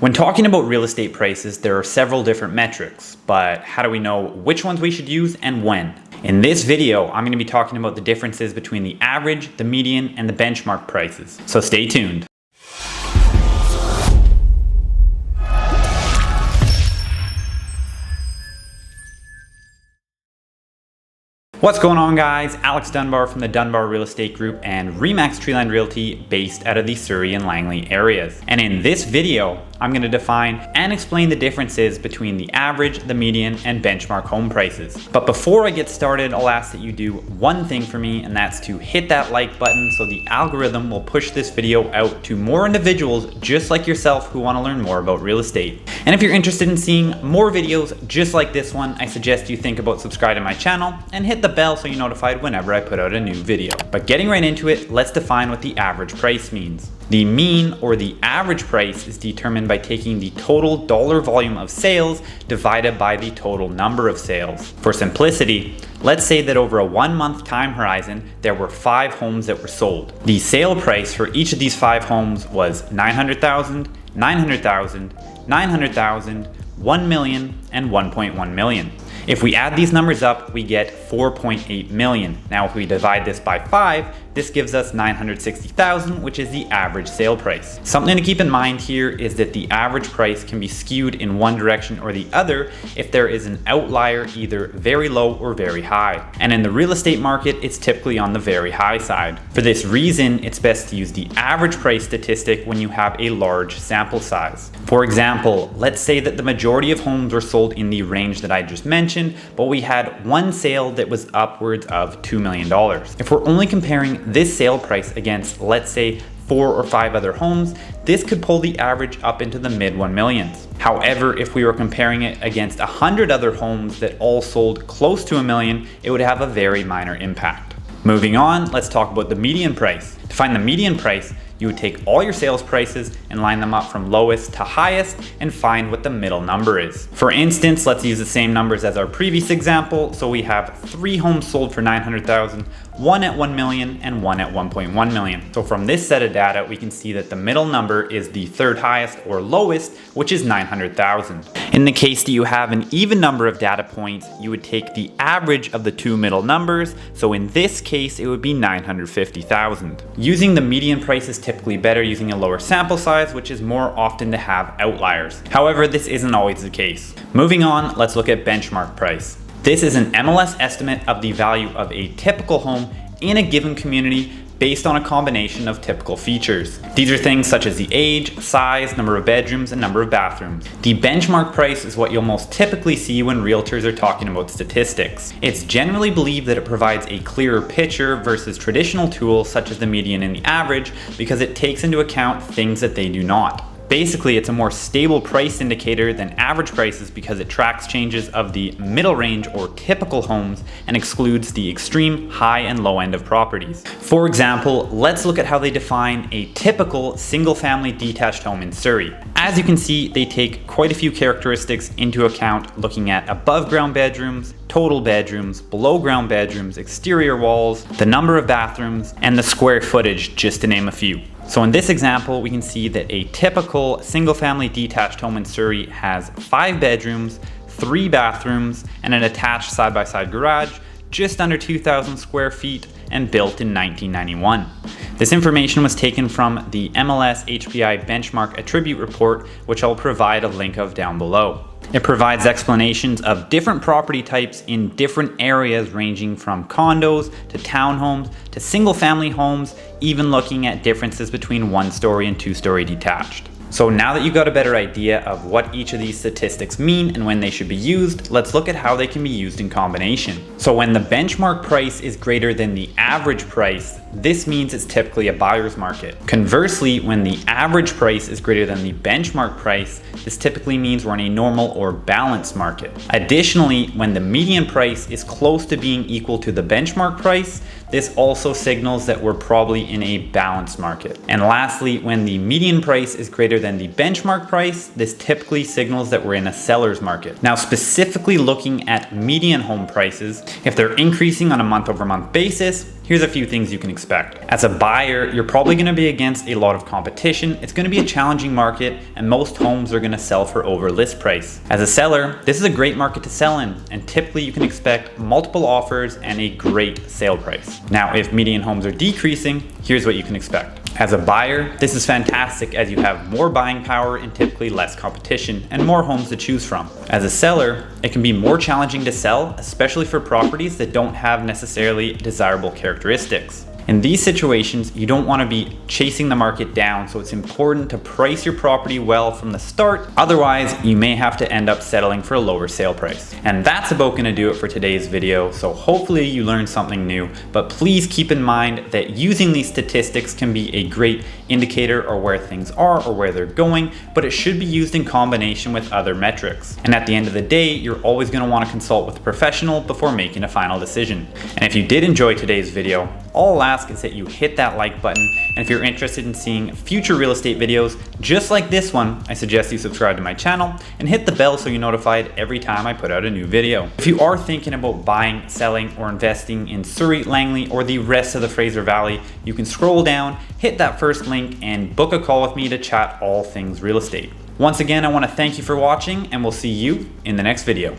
When talking about real estate prices, there are several different metrics, but how do we know which ones we should use and when? In this video, I'm going to be talking about the differences between the average, the median, and the benchmark prices. So stay tuned. What's going on, guys? Alex Dunbar from the Dunbar Real Estate Group and RE/MAX Treeline Realty based out of the Surrey and Langley areas. And in this video, I'm going to define and explain the differences between the average, the median, and benchmark home prices. But before I get started, I'll ask that you do one thing for me, and that's to hit that like button so the algorithm will push this video out to more individuals just like yourself who want to learn more about real estate. And if you're interested in seeing more videos just like this one, I suggest you think about subscribing to my channel and hit the bell so you're notified whenever I put out a new video. But getting right into it, let's define what the average price means. The mean, or the average price, is determined by taking the total dollar volume of sales divided by the total number of sales. For simplicity, let's say that over a 1 month time horizon, there were 5 homes that were sold. The sale price for each of these 5 homes was $900,000, $900,000, $900,000, $1 million, and $1.1 million. If we add these numbers up, we get 4.8 million. Now, if we divide this by 5, this gives us 960,000, which is the average sale price. Something to keep in mind here is that the average price can be skewed in one direction or the other if there is an outlier either very low or very high. And in the real estate market, it's typically on the very high side. For this reason, it's best to use the average price statistic when you have a large sample size. For example, let's say that the majority of homes were sold in the range that I just mentioned, but we had one sale that was upwards of $2 million. If we're only comparing this sale price against, let's say, 4 or 5 other homes, this could pull the average up into the mid 1 millions. However, if we were comparing it against 100 other homes that all sold close to $1 million, it would have a very minor impact. Moving on, let's talk about the median price. To find the median price, you would take all your sales prices and line them up from lowest to highest and find what the middle number is. For instance, let's use the same numbers as our previous example. So we have 3 homes sold for $900,000, 1 at $1 million, and 1 at $1.1 million. So from this set of data, we can see that the middle number is the third highest or lowest, which is $900,000. In the case that you have an even number of data points, you would take the average of the 2 middle numbers. So in this case, it would be $950,000. Using the median price is typically better using a lower sample size, which is more often to have outliers. However, this isn't always the case. Moving on, let's look at benchmark price. This is an MLS estimate of the value of a typical home in a given community based on a combination of typical features. These are things such as the age, size, number of bedrooms, and number of bathrooms. The benchmark price is what you'll most typically see when realtors are talking about statistics. It's generally believed that it provides a clearer picture versus traditional tools such as the median and the average because it takes into account things that they do not. Basically, it's a more stable price indicator than average prices because it tracks changes of the middle range or typical homes and excludes the extreme high and low end of properties. For example, let's look at how they define a typical single-family detached home in Surrey. As you can see, they take quite a few characteristics into account, looking at above ground bedrooms, total bedrooms, below ground bedrooms, exterior walls, the number of bathrooms, and the square footage, just to name a few. So in this example, we can see that a typical single-family detached home in Surrey has 5 bedrooms, 3 bathrooms, and an attached side-by-side garage, just under 2,000 square feet, and built in 1991. This information was taken from the MLS HPI Benchmark Attribute Report, which I'll provide a link of down below. It provides explanations of different property types in different areas ranging from condos to townhomes to single-family homes, even looking at differences between 1-story and 2-story detached. So now that you've got a better idea of what each of these statistics mean and when they should be used, let's look at how they can be used in combination. So when the benchmark price is greater than the average price, this means it's typically a buyer's market. Conversely, when the average price is greater than the benchmark price, this typically means we're in a normal or balanced market. Additionally, when the median price is close to being equal to the benchmark price, this also signals that we're probably in a balanced market. And lastly, when the median price is greater than the benchmark price, this typically signals that we're in a seller's market. Now, specifically looking at median home prices, if they're increasing on a month-over-month basis, here's a few things you can expect. As a buyer, you're probably going to be against a lot of competition. It's going to be a challenging market, and most homes are going to sell for over list price. As a seller, this is a great market to sell in, and typically you can expect multiple offers and a great sale price. Now, if median homes are decreasing, here's what you can expect. As a buyer, this is fantastic as you have more buying power and typically less competition and more homes to choose from. As a seller, it can be more challenging to sell, especially for properties that don't have necessarily desirable characteristics. In these situations, you don't want to be chasing the market down, so it's important to price your property well from the start. Otherwise, you may have to end up settling for a lower sale price. And that's about going to do it for today's video, so hopefully you learned something new. But please keep in mind that using these statistics can be a great indicator of where things are or where they're going, but it should be used in combination with other metrics. And at the end of the day, you're always going to want to consult with a professional before making a final decision. And if you did enjoy today's video, all I'll ask is that you hit that like button, and if you're interested in seeing future real estate videos just like this one, I suggest you subscribe to my channel and hit the bell so you're notified every time I put out a new video. If you are thinking about buying, selling, or investing in Surrey, Langley, or the rest of the Fraser Valley, you can scroll down, hit that first link, and book a call with me to chat all things real estate. Once again, I want to thank you for watching, and we'll see you in the next video.